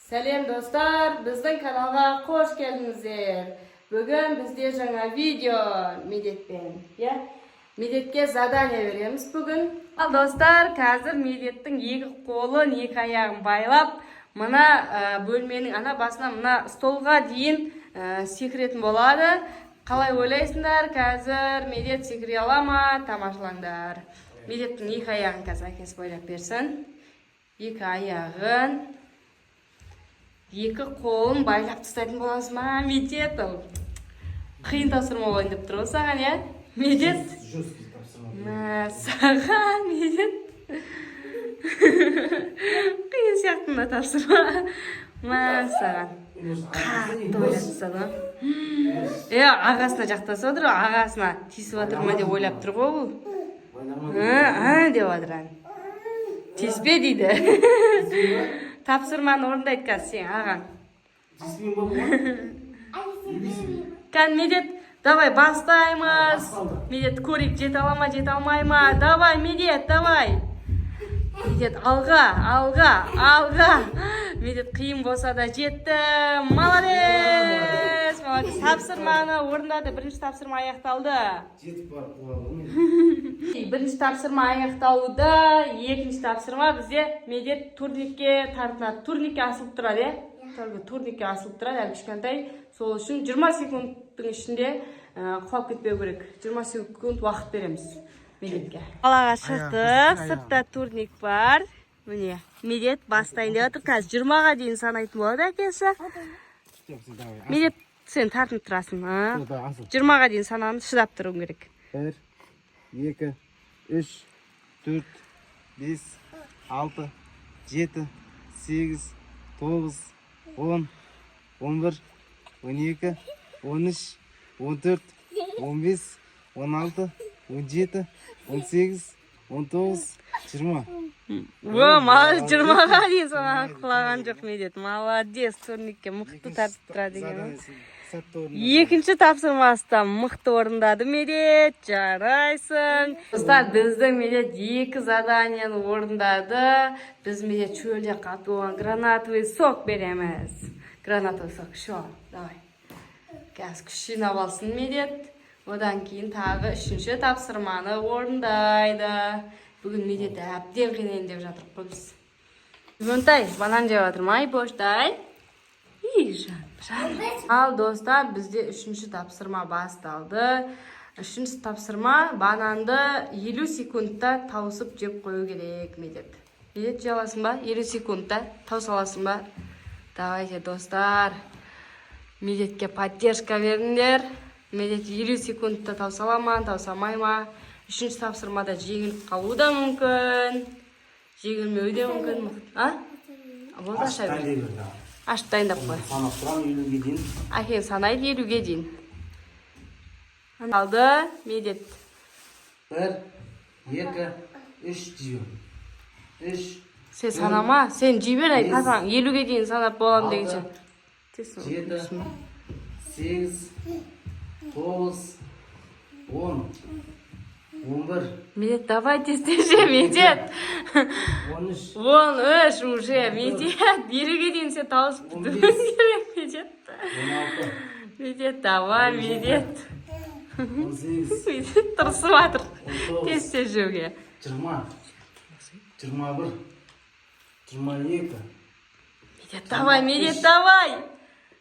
Сәлем достар, біздің каналға қош келдіңіздер. Бүгін бізде жаңа видео медетпен. Медетке задание береміз бүгін. Ал достар, қазір медеттің екі қолын, екі аяғын байлап, мына бөлменің ана басына мына столға дейін секіретін болады. Қалай ойлайсыңдар, қазір медет секіре ала ма? Тамашалаңдар. Медеттің екі аяғын қазір әкесі бойлап берсін. Екі аяғын, екі қолын байлап тастайтын боласың ма, Медет? Қиын тапсырма болайын деп тұр саған, иә? Медет? Саған, Медет? Қиын сияқтында тапсырма. Саған. Қатты ойлап тастады. Ағасына жақтаса отыр, ағасына тиісіп отыр ма деп ойлап тұр ғой бұл. Деп отыр. Тиіспе дейді. Тапсырманы орындайды қазір сен, ағаң. Кән, Медет, давай бастаймыз. Медет көрейік, жете ала ма, жете алмай ма? Давай, Медет, давай. Медет, алға. Медет қиын болса да жетті. Молодец. Тапсырманы орындады. Бірінші тапсырма аяқталды. Бірінші тапсырма аяқталуда, екінші тапсырма бізде Медет турникке тартынады. Турникке асылып тұрады, турникке асылып тұрады, әлі кішкентай. Сол үшін 20 секундтың ішінде құлап кетпеу керек. 20 секунд уақыт береміз Медетке. Қалаға шықтық, сыртта турник бар. Міне, Медет бастайын деп отыр. Қазір 20-ға дейін санайтын болады әкесі. Медет, сен тартынып тұрасың. 20-ға дейін санамыз, шыдап тұруың керек. 1, 2, 3, 4, 5, 6, 7, 8, 9, 10, 11, 12, 13, 14, 15, 16, 17, 18, 19, 20. Молодец, 20-ға дейін сананы құлаған жоқ Медет. Молодец, турникке мұқты тартып тұрады деген. Екінші тапсырмасында мықты орындады Медет, жарайсың. Достар, біздің Медет екі заданиені орындады. Біз Медет шөлде қатып болған гранатовый сок береміз. Гранатовый сок, шо, давай. Қазір күш жинап алсын Медет. Одан кейін тағы үшінші тапсырманы орындайды. Бүгін Медет әбден қинайын деп жатыр біз. Бүгінтай, банан жеп жатырмай, боштай. Ал достар, бізде үшінші тапсырма басталды. Үшінші тапсырма бананды 50 секундта тауысып жеп қою керек Медет. Медет жей аласың ба? 50 секундта тауыс аласың ба? Давайте достар, Медетке поддержка беріңдер. Медет 50 секундта тауыс ала ма, тауыс алмай ма? Үшінші тапсырмада жеңіліп қалуы да мүмкін. Жеңілмеуі де мүмкін. Болды аша бер. Ашып дайындап қой. Санап тұрам 50-ге дейін. Әкең санайды 50-ге дейін. Алды, Медет. 1, 2, 3 жібер. 3. Сен санама, сен жібер ай, папаң 50-ге дейін санап болам дегенше. 7, 8, 9, 10, 11. Медет, давай тестеше, Медет. 13 уже, Медет. 50-ге дейін сен тауысып бітуің керек, Медет. 16. Медет, давай, Медет. 18. Медет тұрсып атыр. Тесте жеуге. 20. 21. 22. Медет, давай, Медет, давай.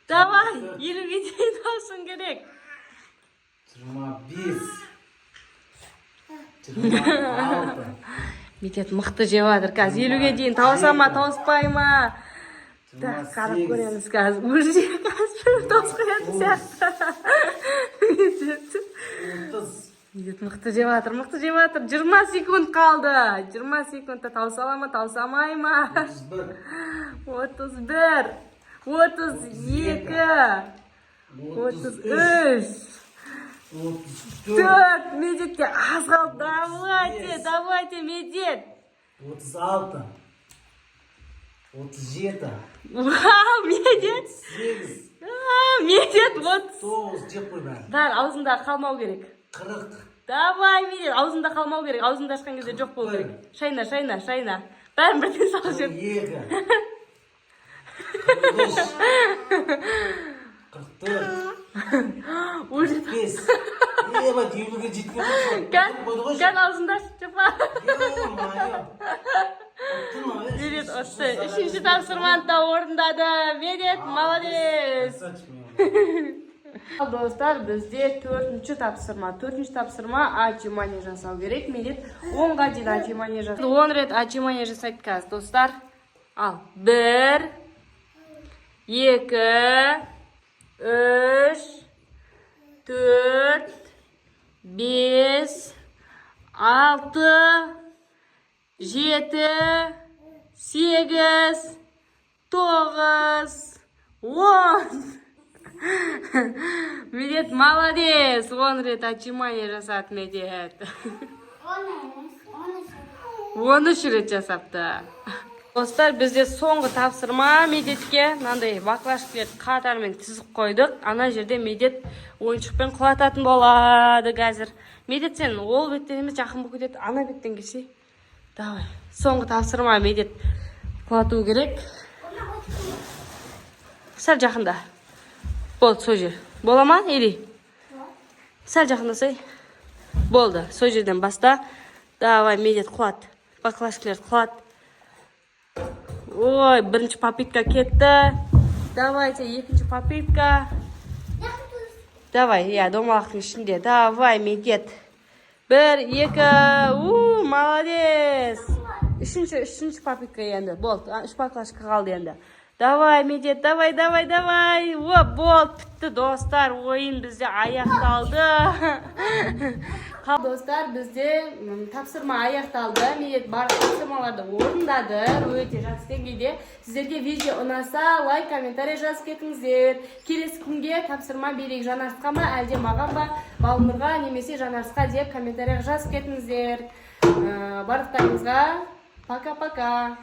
Давай, 50-ге дейін тауысың керек. 25. 26. Медет мықты жеп жатыр. Қазір 50-ге дейін тауыса ма, тауыспай ма? Қарап көреміз қазір. Уже қазір тауыс қоятын сияқты. Медет мықты жеп жатыр, 20 секунд қалды. 20 секундта тауыса ала ма, тауыса алмай ма? 31. 32. 33. 4. Медетке аз қалды. Давайте, Медет. 36. 37. Вау, Медет. 8. Медет, 9 жеп қой бәрі. Дар, аузында қалмау керек. 40. Давай, Медет, аузында қалмау керек. Аузында ашқан кезде жоқ болу керек. Шайна. Бәрін бірден салып жеп. 2. 45, 44, Уже 45. Bak 20'ye ciddi gel ağzından çapa. Medet Evet, ottu. Üçüncü tapsırmani da orundadı. Medet молодец. Dostlar bizde 4. tapsırma. 4. tapsırma отжимание жасау керек. Medet 10'ga дейін отжимание жасайды. 10 рет отжимание жасайды қазір достар. Al 1 2 3 4 5 6 7 8 9 10 Medet молодец. 10 рет отжимание жасады Medet. 13 рет жасапты. Dostlar bizde soңғы тапсырма Медетке мынандай баклажкаларды қатармен тізіп қойдық. Ана жерде Медет ойыншықпен құлататын болады қазір. Медет сен ол беттен емес жақын болып кетеді. Ана беттен келсе. Давай. Соңғы тапсырма Медет құлату керек. Сәл жақында. Болды, сол жер. Бола ма, Ели? Сәл жақындасай. Болды, сол жерден баста. Давай, Медет құлат. Баклажкаларды құлат. Ой, бірінші попытка кетті. Давайте, екінші попытка. Давай, я домалақтың ішінде. Давай, Медет. 1, 2, молодец. Үшінші попытка енді. Болды, 3 баклажка қалды енді. Давай, Медет, давай. О, болды, бітті достар. Ойын бізде аяқталды. Достар, бізде тапсырма аяқталды. Медет барлық тапсырмаларды орындады. Өте жақсы деңгейде. Сіздерге видео ұнаса, лайк, комментарий жазып кетіңіздер. Келесі күнге тапсырма берейік Жанарысқа ма, әлде маған ба, Балнұрға немесе Жанарысқа деп комментарий жазып кетіңіздер. Барлықтарыңызға пока-пока.